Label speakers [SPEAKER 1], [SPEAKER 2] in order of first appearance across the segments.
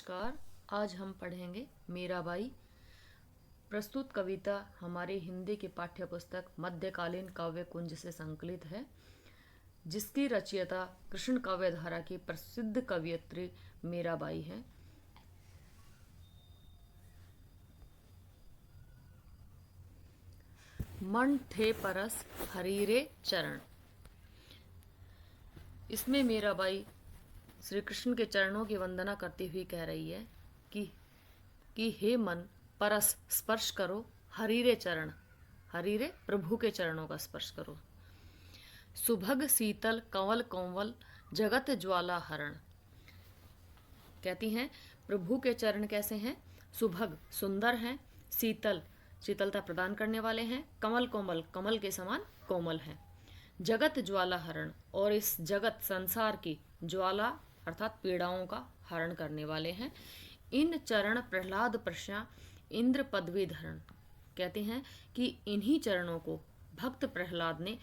[SPEAKER 1] नमस्कार। आज हम पढ़ेंगे मीराबाई। प्रस्तुत कविता हमारे हिंदी की पाठ्य पुस्तक मध्यकालीन काव्य कुंज से संकलित है, जिसकी रचयिता कृष्ण काव्य धारा की प्रसिद्ध कवयित्री मीराबाई है। मन ठे परस हरीरे चरण। इसमें मीराबाई श्री कृष्ण के चरणों की वंदना करती हुई कह रही है कि हे मन, परस स्पर्श करो हरीरे चरण, हरीरे प्रभु के चरणों का स्पर्श करो। सुभग शीतल कंवल कोमल जगत ज्वाला हरण। कहती हैं प्रभु के चरण कैसे हैं? सुभग सुंदर हैं, शीतल शीतलता प्रदान करने वाले हैं, कमल कोमल कमल के समान कोमल हैं, जगत ज्वाला हरण और इस जगत संसार की ज्वाला अर्थात पीड़ाओं का हरण करने वाले हैं। इन चरण प्रहलाद प्रश्या इंद्र पदवी धरण। कहते हैं कि इन्हीं चरणों को भक्त प्रहलाद ने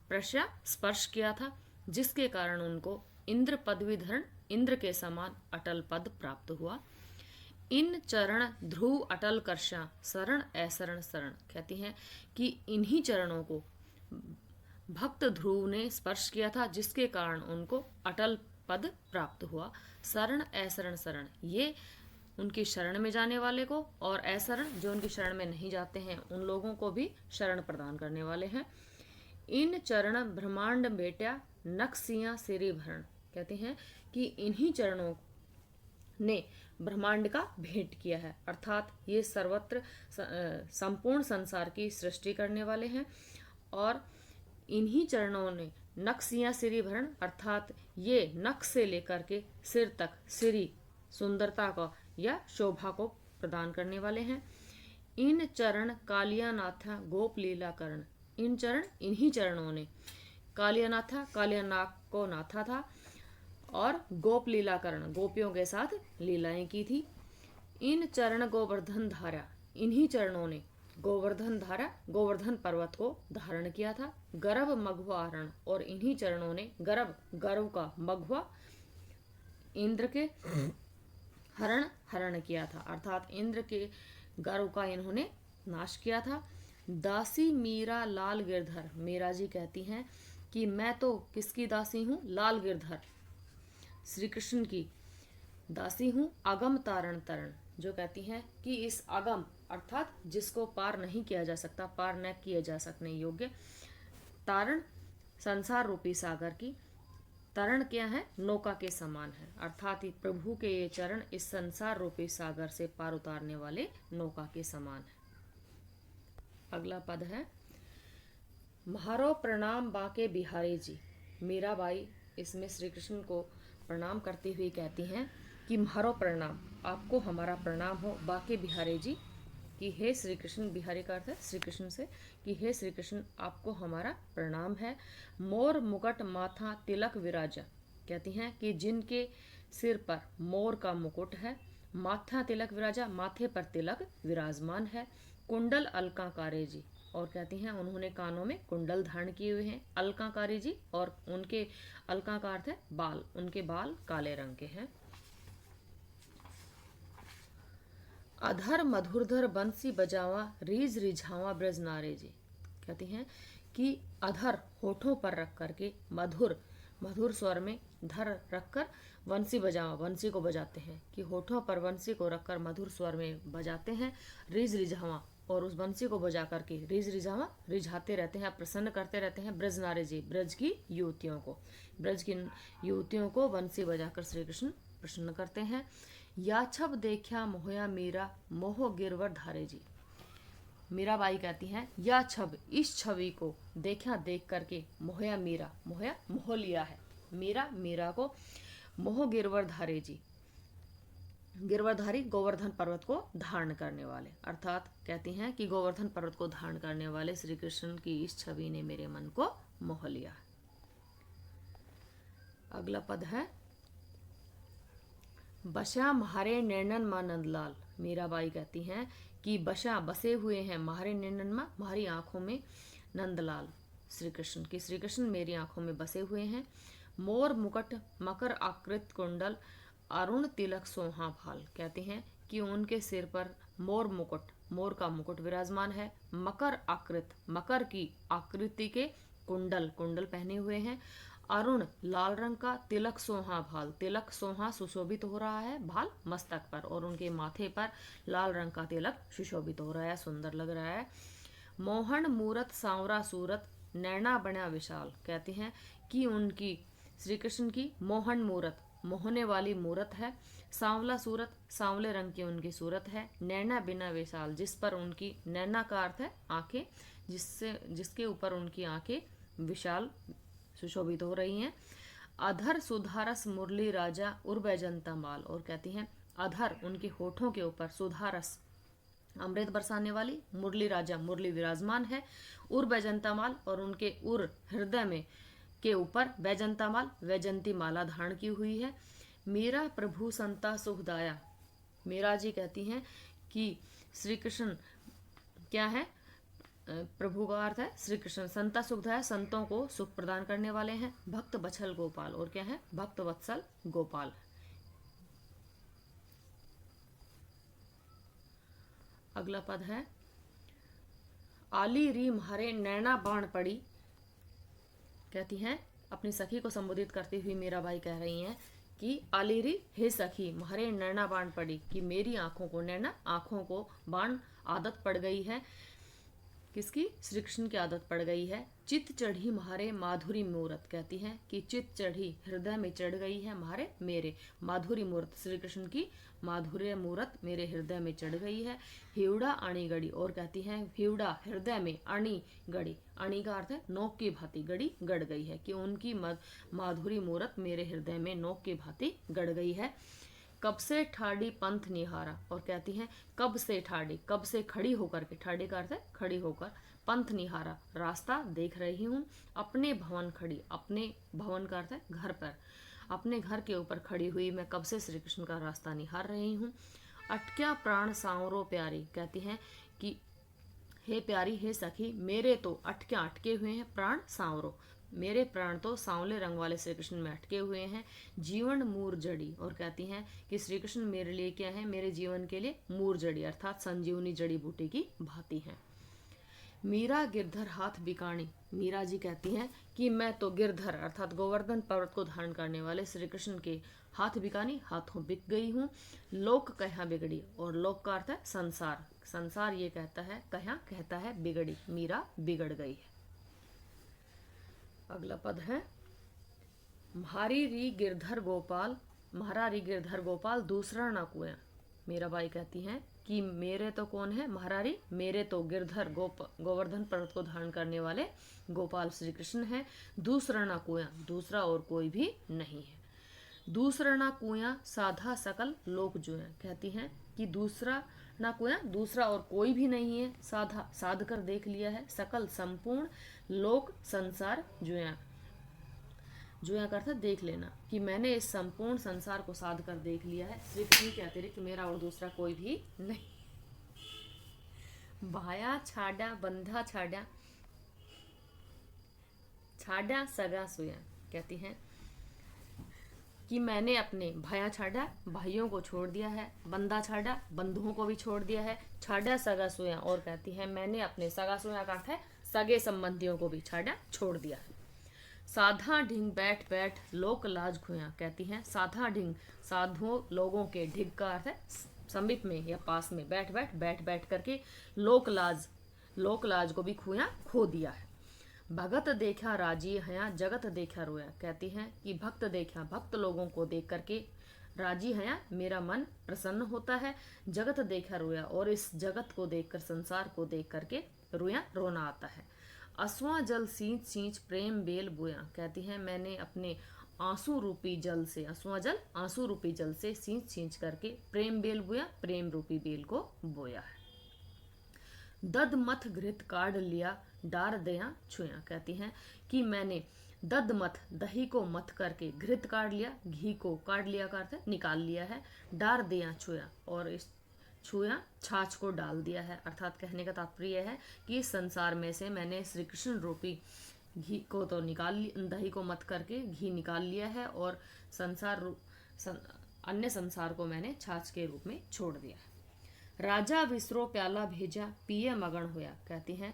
[SPEAKER 1] प्रश्या स्पर्श किया था, जिसके कारण उनको इंद्र पदवी धरण इंद्र के समान अटल पद प्राप्त हुआ। इन चरण ध्रुव अटल कर्षा शरण ऐशरण शरण। कहती हैं कि इन्हीं चरणों को भक्त ध्रुव ने स्पर्श किया था, जिसके कारण उनको अटल पद प्राप्त हुआ। शरण ऐशरण शरण, ये उनकी शरण में जाने वाले को, और ऐशरण जो उनकी शरण में नहीं जाते हैं उन लोगों को भी शरण प्रदान करने वाले हैं। इन चरण ब्रह्मांड बेट्या नक्सिया सिरी भरण। कहते हैं कि इन्हीं चरणों ने ब्रह्मांड का भेंट किया है, अर्थात ये सर्वत्र संपूर्ण संसार की सृष्टि करने वाले हैं। और इन्हीं चरणों ने नक्सिया सिरी भरण अर्थात ये नख से लेकर के सिर तक सिरी सुंदरता को या शोभा को प्रदान करने वाले हैं। इन चरण कालियानाथा गोप लीला करण। इन चरण इन्हीं चरणों ने कालियानाथा कालियानाग को नाथा था और गोप लीला करण गोपियों के साथ लीलाएं की थी। इन चरण गोवर्धन धारा। इन्हीं चरणों ने गोवर्धन धारा गोवर्धन पर्वत को धारण किया था। गर्भ मघवा हरण और इन्हीं चरणों ने गर्भ का मघवा इंद्र के हरण किया था, अर्थात इंद्र के गर्व का इन्होंने नाश किया था। दासी मीरा लाल गिरधर। मीरा जी कहती हैं कि मैं तो किसकी दासी हूँ? लाल गिरधर श्री कृष्ण की दासी हूँ। अगम तारण तरण, जो कहती हैं कि इस अगम अर्थात जिसको पार नहीं किया जा सकता, पार न किए जा सकने योग्य, तारण संसार रूपी सागर की, तरण क्या है? नौका के समान है, अर्थात प्रभु के ये चरण इस संसार रूपी सागर से पार उतारने वाले नौका के समान है। अगला पद है म्हारो प्रणाम बाके बिहारी जी। मीराबाई इसमें श्री कृष्ण को प्रणाम करती हुई कहती हैं कि म्हारो प्रणाम, आपको हमारा प्रणाम हो, बाके बिहारी जी, कि हे श्री कृष्ण, बिहारी का अर्थ है श्री कृष्ण से, कि हे श्री कृष्ण आपको हमारा प्रणाम है। मोर मुकुट माथा तिलक विराजा। कहती हैं कि जिनके सिर पर मोर का मुकुट है, माथा तिलक विराजा माथे पर तिलक विराजमान है। कुंडल अलंकारे जी, और कहती हैं उन्होंने कानों में कुंडल धारण किए हुए हैं अलंकारे जी, और उनके अलंका का अर्थ है बाल, उनके बाल काले रंग के हैं। अधर मधुरधर बंसी बजावा रीझ रिझावा ब्रज नारे जी। कहती हैं कि अधर होठों पर रख करके मधुर मधुर स्वर में धर रखकर वंशी बजावा, वंशी को बजाते हैं, कि होठों पर वंशी को रखकर मधुर स्वर में बजाते हैं। रीझ रिझावा, और उस वंशी को बजा करके रीझ रिझावा रिझाते रहते हैं, प्रसन्न करते रहते हैं ब्रज नारे जी, ब्रज की युवतियों को, ब्रज की युवतियों को वंशी बजाकर श्री कृष्ण प्रसन्न करते हैं। या छब देखा मोहया मीरा मोह गिरवर धारे जी। मीराबाई कहती हैं या छब, इस छवि को देखा, देख करके मोहया मीरा, मोहया मोह लिया है, मीरा को मोह गिरवर धारे जी, गिरवरधारी गोवर्धन पर्वत को धारण करने वाले, अर्थात कहती हैं कि गोवर्धन पर्वत को धारण करने वाले श्री कृष्ण की इस छवि ने मेरे मन को मोह लिया। अगला पद है बशा म्हारे नैनन मां नंदलाल। मीराबाई कहती हैं कि बशा बसे हुए हैं म्हारे नैनन मां, हमारी आंखों में, नंदलाल श्री कृष्ण की, श्री कृष्ण मेरी आंखों में बसे हुए हैं। मोर मुकुट मकर आकृत कुंडल अरुण तिलक सोहा भाल, कहते हैं कि उनके सिर पर मोर मुकुट, मोर का मुकुट विराजमान है। मकर आकृत, मकर की आकृति के कुंडल, कुंडल पहने हुए हैं। अरुण लाल रंग का, तिलक सोहा भाल, तिलक सोहा सुशोभित हो रहा है भाल मस्तक पर, और उनके माथे पर लाल रंग का तिलक सुशोभित हो रहा है, सुंदर लग रहा है। मोहन मूरत सांवरा सूरत, नैना बना विशाल, कहते हैं कि उनकी श्री कृष्ण की मोहन मूरत, मोहने वाली मूरत है। सांवला सूरत, सांवले रंग की उनकी सूरत है। नैना बिना विशाल, जिस पर उनकी, नैना का अर्थ है आंखें, जिसके ऊपर उनकी आंखें विशाल सुशोभित हो रही हैं। अधर सुधारस मुरली राजा उर्वैजंता माल, और कहती हैं अधर, उनके होठों के ऊपर, सुधारस अमृत बरसाने वाली, मुरली राजा, मुरली विराजमान है। उर बैजंता माल, और उनके उर, हृदय में के ऊपर बैजंता माल, वैजंती माला धारण की हुई है। मेरा प्रभु संता सुखदाया, मीरा जी कहती हैं कि श्री कृष्ण क्या है, प्रभु का अर्थ है श्री कृष्ण। संता सुखदाया, संतों को सुख प्रदान करने वाले हैं। भक्त बत्सल गोपाल, और क्या है, भक्त वत्सल गोपाल। अगला पद है आली री म्हारे नैना बाण पड़ी, कहती हैं अपनी सखी को संबोधित करती हुई मीराबाई कह रही हैं कि आली री, हे सखी, म्हारे नैना बाण पड़ी, कि मेरी आंखों को, नैना आंखों को बाण आदत पड़ गई है। किसकी, श्री कृष्ण की आदत पड़ गई है। चित चढ़ी म्हारे माधुरी मूरत, कहती हैं कि चित चढ़ी, हृदय में चढ़ गई है, म्हारे मेरे, माधुरी मूरत, श्री कृष्ण की माधुर्य मूरत मेरे हृदय में चढ़ गई है। हिवड़ा अणी गड़ी, और कहती हैं हिवड़ा, हृदय में, अणी गड़ी, अणी का अर्थ है नोक की भांति, गड़ी गड़ गई है, कि उनकी माधुरी मूरत मेरे हृदय में नोक की भांति गड़ गई है। कब से ठाड़ी पंथ निहारा, और कहती हैं कब से ठाड़ी, कब से खड़ी होकर के, ठाड़ी का अर्थ है खड़ी होकर, पंथ निहारा, रास्ता देख रही हूँ। अपने भवन खड़ी, अपने भवन का अर्थ है घर पर, अपने घर के ऊपर खड़ी हुई मैं कब से श्री कृष्ण का रास्ता निहार रही हूँ। अटक्या प्राण सांवरो प्यारी, कहती हैं कि हे प्यारी, हे सखी, मेरे तो अटक्या, अटके हुए हैं, प्राण सांवरो, मेरे प्राण तो सांवले रंग वाले श्री कृष्ण में अटके हुए हैं। जीवन मूर जड़ी, और कहती हैं कि श्री कृष्ण मेरे लिए क्या है, मेरे जीवन के लिए मूर जड़ी अर्थात संजीवनी जड़ी बूटी की भांति है। मीरा गिरधर हाथ बिकाणी, मीरा जी कहती हैं कि मैं तो गिरधर अर्थात गोवर्धन पर्वत को धारण करने वाले श्री कृष्ण के हाथ बिकानी, हाथों बिक गई हूँ। लोक कहा बिगड़ी, और लोक का अर्थ है संसार, संसार ये कहता है, कहा कहता है बिगड़ी, मीरा बिगड़ गई है। अगला पद है म्हारी री गिरधर गोपाल, म्हारा री गिरधर गोपाल दूसरा ना कुआं, मीराबाई कहती हैं कि मेरे तो कौन है, महारारी, मेरे तो गिरधर गोवर्धन पर्वत को धारण करने वाले गोपाल श्री कृष्ण है। दूसरा ना कुआं, दूसरा और कोई भी नहीं है। दूसरा ना कुआं साधा सकल लोक जुएं, कहती हैं कि दूसरा ना कुआं, दूसरा और कोई भी नहीं है, साधा, साध कर देख लिया है, सकल संपूर्ण, लोक संसार जुएं, जुएं का अर्थ देख लेना, कि मैंने इस संपूर्ण संसार को साध कर देख लिया है, श्री कृष्ण के अतिरिक्त मेरा और दूसरा कोई भी नहीं। भाया छाड़ा बंधा छाड़ा, छाड़ा सगा सुया, कहती हैं कि मैंने अपने भाया छाड़ा, भाइयों को छोड़ दिया है, बंदा छाड़ा, बंधुओं को भी छोड़ दिया है, छाड़ा सगा सुया, और कहती है मैंने अपने सगा सुया का अर्थ है सगे संबंधियों को भी छाड़ा, छोड़ दिया है। साधा ढिंग बैठ बैठ लोक लाज खुया, कहती हैं साधा ढिंग, साधुओं लोगों के, ढिग का अर्थ है समीप में या पास में, बैठ बैठ, बैठ बैठ करके लोक लाज को भी खुया, खो दिया है। भगत देखा राजी हया, जगत देखा रोया, कहती हैं कि भक्त देखा, भक्त लोगों को देख करके राजी हया, मेरा मन प्रसन्न होता है, जगत देखा रोया, और इस जगत को देखकर, संसार को देख करके रोया, रोना आता है। असुआ जल सींच सींच प्रेम बेल बोया, कहती हैं मैंने अपने आंसू रूपी जल से, असुआ जल आंसू रूपी जल से सींच सींच करके प्रेम बेल बोया, प्रेम रूपी बेल को बोया है। दद मथ घृत काढ़ लिया, डार दया छुया, कहती हैं कि मैंने दद मथ, दही को मथ करके, घृत काढ़ लिया, घी को काढ़ लिया का अर्थ है निकाल लिया है, डार दया छुया, और इस छुया छाछ को डाल दिया है, अर्थात कहने का तात्पर्य है कि इस संसार में से मैंने श्री कृष्ण रूपी घी को तो निकाल, दही को मत करके घी निकाल लिया है, और संसार अन्य संसार को मैंने छाछ के रूप में छोड़ दिया है। राजा विसरो प्याला भेजा, पिए मगन होया। कहती हैं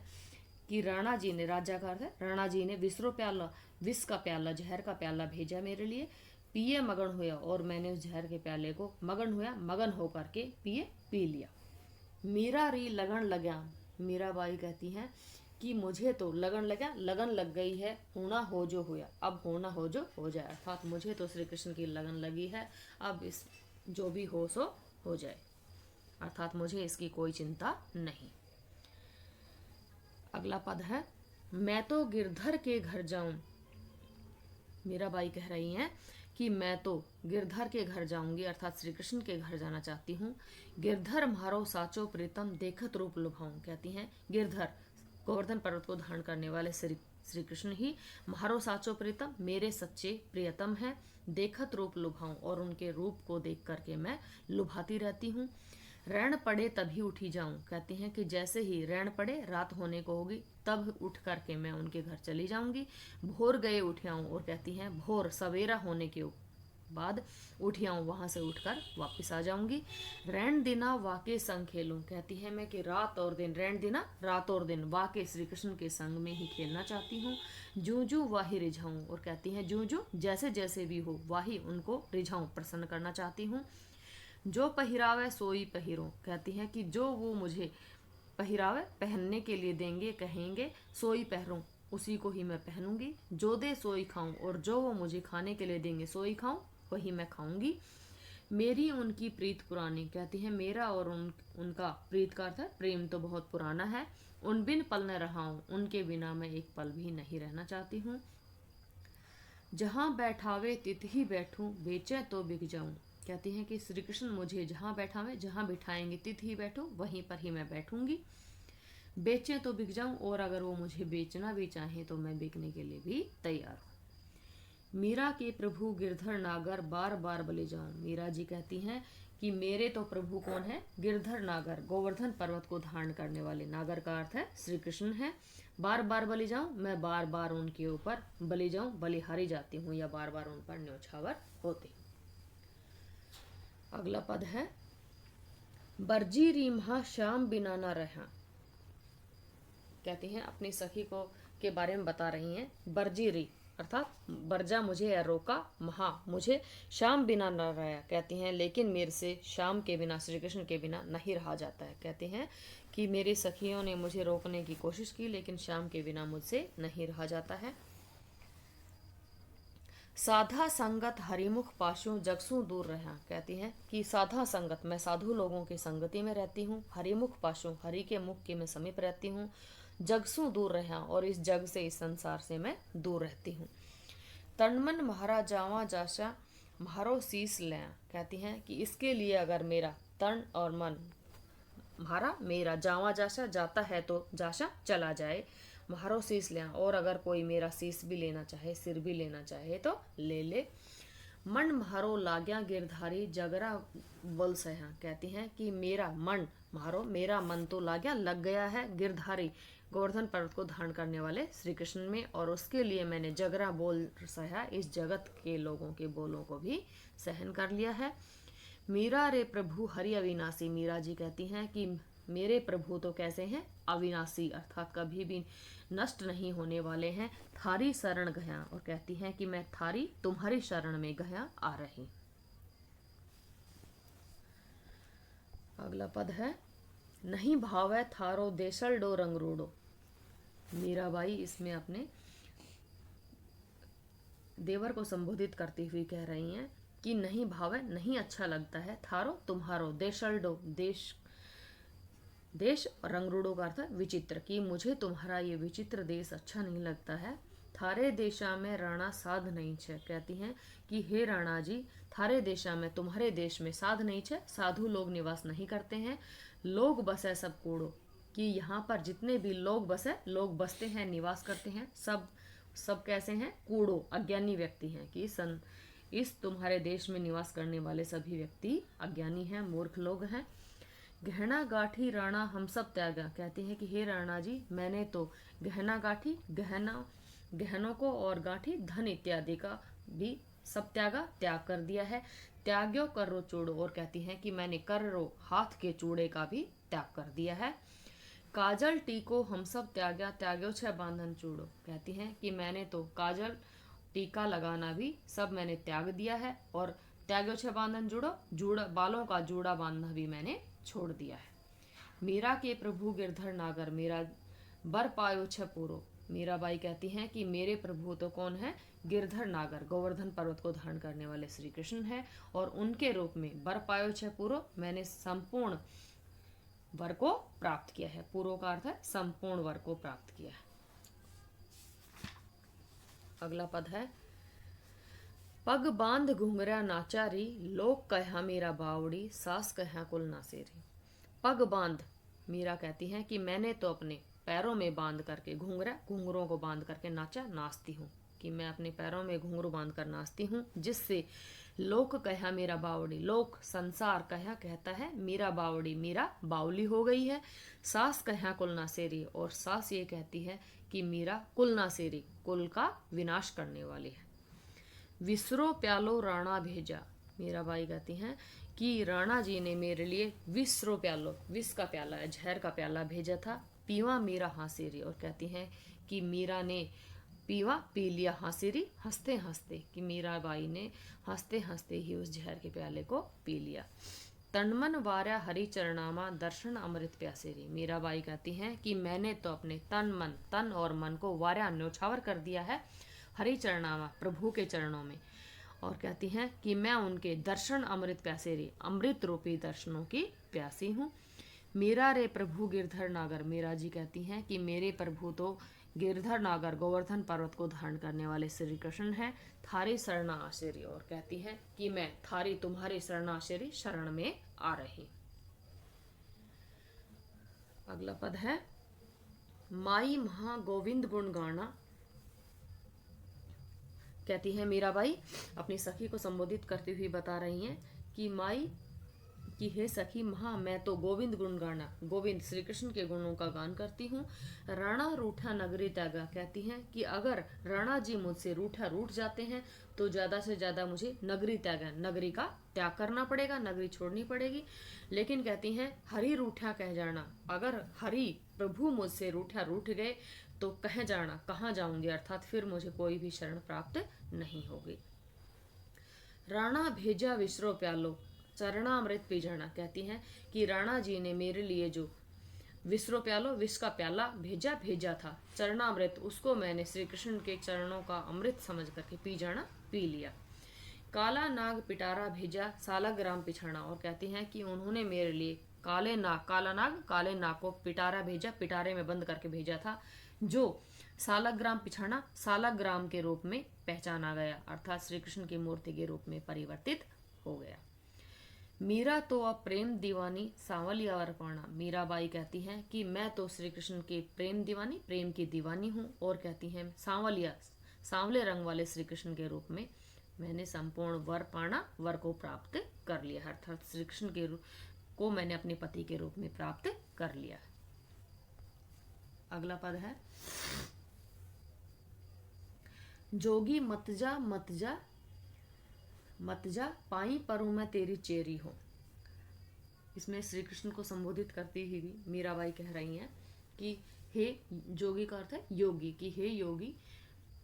[SPEAKER 1] कि राणा जी ने, राजा का अर्थ है राणा जी ने, विसरो प्याला, विष का प्याला, जहर का प्याला भेजा मेरे लिए, पिए मगन होया, और मैंने उस जहर के प्याले को मगन होया, मगन होकर के पी लिया। मीरा री लगन लगा। मीराबाई कहती हैं कि मुझे तो लगन लगा, लगन लग गई है, होना हो जो होया, अब होना हो जो हो जाए। अर्थात मुझे तो श्री कृष्ण की लगन लगी है, अब इस जो भी हो सो हो जाए, अर्थात मुझे इसकी कोई चिंता नहीं। अगला पद है, मैं तो गिरधर के घर जाऊं। मीराबाई कह रही हैं कि मैं तो गिरधर के घर जाऊंगी, अर्थात श्री कृष्ण के घर जाना चाहती हूँ। गिरधर म्हारो साचो प्रीतम, देखत रूप लुभाऊं। कहती हैं गिरधर, गोवर्धन पर्वत को धारण करने वाले श्री कृष्ण ही म्हारो साचो प्रीतम, मेरे सच्चे प्रियतम है। देखत रूप लुभाऊं, और उनके रूप को देख करके मैं लुभाती रहती हूँ। रैन पड़े तभी उठी जाऊं। कहती हैं कि जैसे ही रैन पड़े, रात होने को होगी, तब उठ करके मैं उनके घर चली जाऊंगी। भोर गए उठ आऊं, और कहती हैं भोर सवेरा होने के बाद उठ आऊं, वहां से उठकर वापस आ जाऊंगी। रैन दिना वाके संग खेलूं। कहती है मैं कि रात और दिन, रैन दिना रात और दिन, वाके श्री कृष्ण के संग में ही खेलना चाहती हूँ। जू जू वाही रिझाऊं, और कहती हैं जू जू, जैसे जैसे भी हो, वाही उनको रिझाऊं, प्रसन्न करना चाहती हूँ। जो पहिरावे सोई पहिरो। कहती हैं कि जो वो मुझे पहिरावे, पहनने के लिए देंगे, कहेंगे, सोई पहरूं, उसी को ही मैं पहनूंगी। जो दे सोई खाऊं, और जो वो मुझे खाने के लिए देंगे, सोई खाऊं, वही मैं खाऊंगी। मेरी उनकी प्रीत पुरानी। कहती है मेरा और उनका, प्रीत का अर्थ है प्रेम, तो बहुत पुराना है। उन बिन पल न रहाऊं, उनके बिना मैं एक पल भी नहीं रहना चाहती हूँ। जहाँ बैठावे तित ही बैठूं, बेचे तो बिक जाऊं। कहती हैं कि श्री कृष्ण मुझे जहाँ बैठावे, जहाँ बिठाएंगे तित ही बैठूं, वहीं पर ही मैं बैठूंगी। बेचे तो बिक जाऊं, और अगर वो मुझे बेचना भी चाहे तो मैं बिकने के लिए भी तैयार हूँ। मीरा के प्रभु गिरधर नागर, बार बार बलि जाऊं। मीरा जी कहती हैं कि मेरे तो प्रभु कौन है? गिरधर नागर, गोवर्धन पर्वत को धारण करने वाले। नागर का अर्थ है श्री कृष्ण है। बार बार बलि जाऊं, मैं बार बार उनके ऊपर बलि जाऊं, बलिहारी जाती हूँ, या बार बार उन पर न्यौछावर होती। अगला पद है, बरजी रीमहा श्याम बिना न रहा। कहती हैं अपनी सखी को के बारे में बता रही हैं। बरजी री अर्थात बरजा मुझे, या रोका, महा मुझे, श्याम बिना न रहा। कहती हैं लेकिन मेरे से श्याम के बिना, श्री कृष्ण के बिना नहीं रहा जाता है। कहती हैं कि मेरी सखियों ने मुझे रोकने की कोशिश की, लेकिन श्याम के बिना मुझसे नहीं रहा जाता है। साधा संगत हरिमुख पाशु, जगसू दूर रहा। कहती हैं कि साधा संगत, मैं साधु लोगों की संगति में रहती हूँ। हरिमुख पाशु, हरि के मुख के मैं समीप रहती हूँ। जगसू दूर रहा, और इस जग से, इस संसार से मैं दूर रहती हूँ। तनमन महारा जावा जाशा, म्हारो शीस लें। कहती हैं कि इसके लिए अगर मेरा तन और मन, म्हारा मेरा, जावा जाशा जाता है तो जाशा चला जाए, म्हारो शीस लें, और अगर कोई मेरा शीस भी लेना चाहे, सिर भी लेना चाहे तो ले ले। मन म्हारो लाग्या गिरधारी, जगरा बल सहा। कहती हैं कि मेरा मन, म्हारो मेरा मन तो लाग्या, लग गया है, गिरधारी गोवर्धन पर्वत को धारण करने वाले श्री कृष्ण में, और उसके लिए मैंने जगरा बोल सहा, इस जगत के लोगों के बोलों को भी सहन कर लिया है। मीरा रे प्रभु हरि अविनाशी। मीरा जी कहती हैं कि मेरे प्रभु तो कैसे हैं? अविनाशी, अर्थात कभी भी नष्ट नहीं होने वाले हैं। थारी शरण गया, और कहती हैं कि मैं थारी, तुम्हारी शरण में गया आ रही। अगला पद है, नहीं भावे थारो देशल डो रंगरूडो। मीराबाई इसमें अपने देवर को संबोधित करती हुई कह रही हैं कि नहीं भावे, नहीं अच्छा लगता है, थारो तुम्हारो, देशल डो देश, देश, रंगरूडो का अर्थ विचित्र, कि मुझे तुम्हारा ये विचित्र देश अच्छा नहीं लगता है। थारे देशा में राणा साध नहीं छे। कहती हैं कि हे राणा जी, थारे देशा में, तुम्हारे देश में, साध नहीं छे, साधु लोग निवास नहीं करते हैं। लोग बसे सब कूड़ो, कि यहाँ पर जितने भी लोग बसे, लोग बसते हैं, निवास करते हैं, सब कैसे हैं? कूड़ो, अज्ञानी व्यक्ति हैं। कि इस तुम्हारे देश में निवास करने वाले सभी व्यक्ति अज्ञानी हैं, मूर्ख लोग हैं। गहना गाठी राणा हम सब त्यागा। कहती हैं कि हे राणा जी, मैंने तो गहना गाठी, गहनों को, और गाठी धन इत्यादि का भी सब त्याग कर दिया है। त्याग्यो करो चूड़ो, और कहती हैं कि मैंने करो हाथ के चूड़े का भी त्याग कर दिया है। काजल टीको हम सब त्याग्या, त्याग्यो छह बांधन चूड़ो, कहती हैं कि मैंने तो काजल टीका लगाना भी सब मैंने त्याग दिया है, और त्याग्यो छह बांधन जूड़ो, जूड़ा बालों का जूड़ा बांधना भी मैंने छोड़ दिया है। मीरा के प्रभु गिरधर नागर, मेरा बर पायो छह पूरो, मीराबाई कहती हैं कि मेरे प्रभु तो कौन है, गिरधर नागर, गोवर्धन पर्वत को धारण करने वाले श्री कृष्ण हैं, और उनके रूप में बर पायो छह पूरो, मैंने संपूर्ण वर को प्राप्त किया है। पूरो का अर्थ है संपूर्ण वर को प्राप्त किया है। अगला पद है, पग बांध घुंघरा नाचारी, लोक कहा मेरा बावड़ी, सास कहा कुल नासेरी। पग बांध, मीरा कहती हैं कि मैंने तो अपने पैरों में बांध करके घुंघरा, घुंघरों को बांध करके नाचा, नाचती हूँ, कि मैं अपने पैरों में घुंघरू बांध कर नाचती हूँ, जिससे लोक कहा मेरा बावड़ी, लोक संसार कहा कहता है मेरा बावड़ी, मेरा बावली हो गई है। सास कहा कुल नासेरी, और सास ये कहती है कि मेरा कुल नासेरी, कुल का विनाश करने वाली है। विसरो प्यालो राणा भेजा, मीराबाई कहती हैं कि राणा जी ने मेरे लिए विसरो प्यालो, विष का प्याला है, जहर का प्याला भेजा था, पीवा मीरा हासेरी, और कहती हैं कि मीरा ने पीवा पी लिया, हासेरी हंसते हंसते, कि मीराबाई ने हंसते हंसते ही उस जहर के प्याले को पी लिया। तनमन वार्या हरि चरणामा, दर्शन अमृत प्यासेरी, मीराबाई कहती हैं कि मैंने तो अपने तन मन, तन और मन को वार्या न्योछावर कर दिया है हरि चरणामा, प्रभु के चरणों में, और कहती हैं कि मैं उनके दर्शन अमृत प्यासेरी, अमृत रूपी दर्शनों की प्यासी हूँ। मेरा रे प्रभु गिरधर नागर, मीरा जी कहती हैं कि मेरे प्रभु तो गिरधर नागर, गोवर्धन पर्वत को धारण करने वाले श्री कृष्ण हैं, थारी शरणा आशेरी, और कहती हैं कि मैं थारी तुम्हारी शरणा आशेरी, शरण में आ रही। अगला पद है, माई महा गोविंद गुण गाना, कहती है मीराबाई अपनी सखी को संबोधित करती हुई बता रही हैं कि माई कि हे सखी महा, मैं तो गोविंद गुण गाना, गोविंद श्री कृष्ण के गुणों का गान करती हूँ। राणा रूठा नगरी त्यागा, कहती हैं कि अगर राणा जी मुझसे रूठ जाते हैं तो ज़्यादा से ज़्यादा मुझे नगरी त्यागा, नगरी का त्याग करना पड़ेगा, नगरी छोड़नी पड़ेगी। लेकिन कहती हैं हरि रूठा कह जाना, अगर हरि प्रभु मुझसे रूठ गए तो कह जाना, कहाँ जाऊंगी, अर्थात फिर मुझे कोई भी शरण प्राप्त नहीं होगी। राणा भेजा विसरो प्यालो, चरणामृत पी जाना, कहती हैं कि राणा जी ने मेरे लिए जो विसरो प्यालो, विष का प्याला भेजा था, चरणामृत, उसको मैंने श्री कृष्ण के चरणों का अमृत समझ करके पी लिया। काला नाग पिटारा भेजा, सालग्राम पिछाना, और कहती हैं कि उन्होंने मेरे लिए काले नाग, काला नाग काले नाग को पिटारा भेजा, पिटारे में बंद करके भेजा था, जो सालग्राम पिछाना, सालग्राम के रूप में पहचाना गया, अर्थात श्री कृष्ण की मूर्ति के रूप में परिवर्तित हो गया। मीरा तो अब प्रेम दीवानी, सांवलिया अर्पणा, मीराबाई कहती हैं कि मैं तो श्री कृष्ण के प्रेम दीवानी, प्रेम की दीवानी हूँ, और कहती हैं सांवलिया, सांवले रंग वाले श्री कृष्ण के रूप में मैंने संपूर्ण वर पाना, वर को प्राप्त कर लिया, अर्थात श्री कृष्ण के को मैंने अपने पति के रूप में प्राप्त कर लिया। अगला पद है, जोगी मत जा मत जा मत जा, पाई परूं मैं तेरी चेरी हूँ। इसमें श्री कृष्ण को संबोधित करती हुई मीराबाई कह रही हैं कि हे जोगी का अर्थ है योगी, कि हे योगी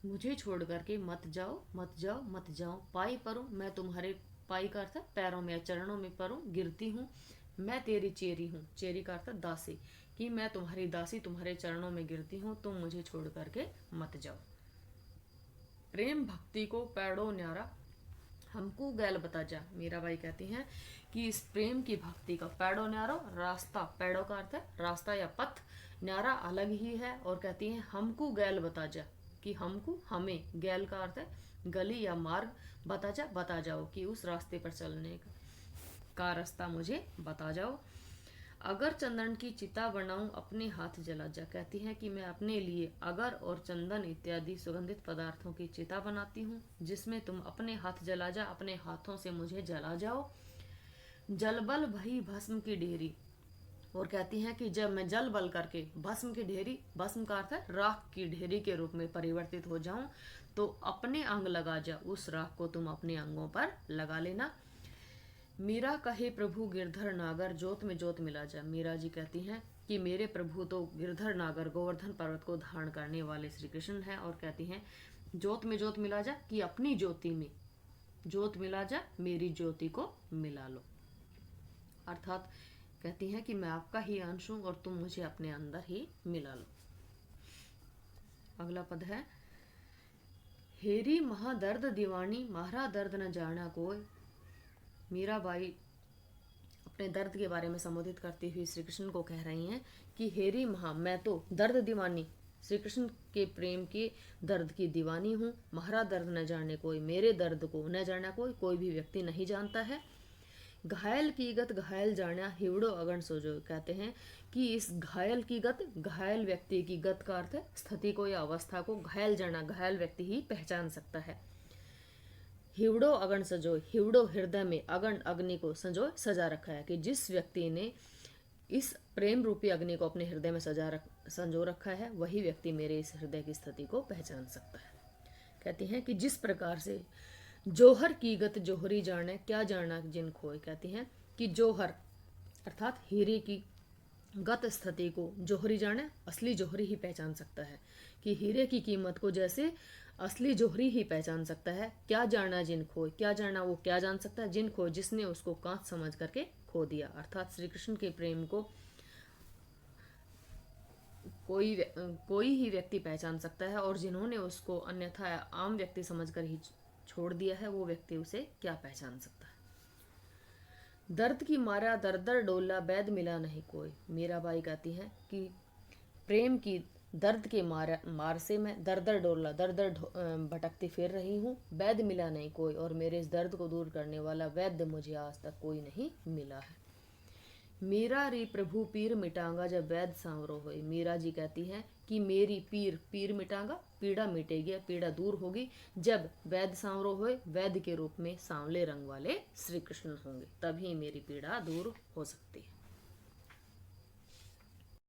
[SPEAKER 1] मुझे छोड़ करके मत जाओ मत जाओ मत जाओ, पाई परूं, मैं तुम्हारे, पाई का अर्थ है पैरों में, चरणों में परूं, गिरती हूँ, मैं तेरी चेरी हूँ, चेरी का अर्थ दासी, कि मैं तुम्हारी दासी, तुम्हारे चरणों में गिरती हूँ, तुम मुझे छोड़ करके मत जाओ। प्रेम भक्ति को पैड़ो न्यारा, हमको गैल बता जा, मीराबाई कहती हैं कि इस प्रेम की भक्ति का पैड़ो न्यारो, रास्ता, पैड़ो का अर्थ है रास्ता या पथ, न्यारा अलग ही है, और कहती हैं हमको गैल बता जा, कि हमको, हमें, गैल का अर्थ है गली या मार्ग, बता जा, बता जाओ, कि उस रास्ते पर चलने का रास्ता मुझे बता जाओ। अगर चंदन की चिता बनाऊं अपने हाथ जला जा, कहती हैं कि मैं अपने लिए अगर और चंदन इत्यादि सुगंधित पदार्थों की चिता बनाती हूँ, जिसमें तुम अपने हाथ जला जा, अपने हाथों से मुझे जला जाओ। जलबल भई भस्म की ढेरी, और कहती हैं कि जब मैं जल बल करके भस्म की ढेरी, भस्म का अर्थ है राख की ढेरी के रूप में परिवर्तित हो जाऊं, तो अपने अंग लगा जा, उस राख को तुम अपने अंगों पर लगा लेना। मीरा कहे प्रभु गिरधर नागर, जोत में जोत मिला जा। मीरा जी कहती हैं कि मेरे प्रभु तो गिरधर नागर गोवर्धन पर्वत को धारण करने वाले श्री कृष्ण हैं, और कहती हैं जोत में जोत मिला जा, कि अपनी ज्योति में जोत मिला जा, मेरी ज्योति को मिला लो। अर्थात कहती हैं कि मैं आपका ही अंश हूं और तुम मुझे अपने अंदर ही मिला लो। अगला पद है, हेरी महादर्द दीवानी, मारा दर्द न जाना कोई। मीराबाई अपने दर्द के बारे में संबोधित करती हुई श्री कृष्ण को कह रही हैं कि हेरी महा, मैं तो दर्द दीवानी, श्री कृष्ण के प्रेम के दर्द की दीवानी हूँ। महारा दर्द न जाने कोई, मेरे दर्द को न जाना कोई भी व्यक्ति नहीं जानता है। घायल की गत घायल जाना, हिवड़ो अगन सोजो। कहते हैं कि इस घायल की गत, घायल व्यक्ति की गत का अर्थ है स्थिति को या अवस्था को, घायल जाना घायल व्यक्ति ही पहचान सकता है। हिवड़ो अगन सजो, हिवड़ो हृदय में, अगन अग्नि को, संजो सजा रखा है, कि जिस व्यक्ति ने इस प्रेम रूपी अग्नि को अपने हृदय में संजो रखा है, वही व्यक्ति मेरे इस हृदय की स्थिति को पहचान सकता है। कहती हैं कि जिस प्रकार से जोहर की गत जोहरी जाने, क्या जाना जिन खोए। कहती हैं कि जोहर अर्थात हीरे की गत स्थिति को जोहरी जाने, असली जोहरी ही पहचान सकता है, कि हीरे की कीमत को जैसे असली जोहरी ही पहचान सकता है। क्या जाना जिन खोए, क्या जाना वो क्या जान सकता है, जिन खोए जिसने उसको कांच समझ करके खो दिया। अर्थात श्री कृष्ण के प्रेम को कोई ही व्यक्ति पहचान सकता है, और जिन्होंने उसको अन्यथा आम व्यक्ति समझकर ही छोड़ दिया है, वो व्यक्ति उसे क्या पहचान सकता है। दर्द की मारा दर दर डोला, बैद मिला नहीं कोई। मीराबाई कहती हैं कि प्रेम की दर्द के मार से मैं दर दर डोला, दर दर भटकती फिर रही हूँ, वैद्य मिला नहीं कोई, और मेरे इस दर्द को दूर करने वाला वैद्य मुझे आज तक कोई नहीं मिला है। मीरा री प्रभु पीर मिटांगा, जब वैद्य सांवरो होए। मीरा जी कहती हैं कि मेरी पीर मिटांगा, पीड़ा मिटेगी, पीड़ा दूर होगी, जब वैद्य सांवरो होए, वैद्य के रूप में सांवले रंग वाले श्री कृष्ण होंगे, तभी मेरी पीड़ा दूर हो सकती है।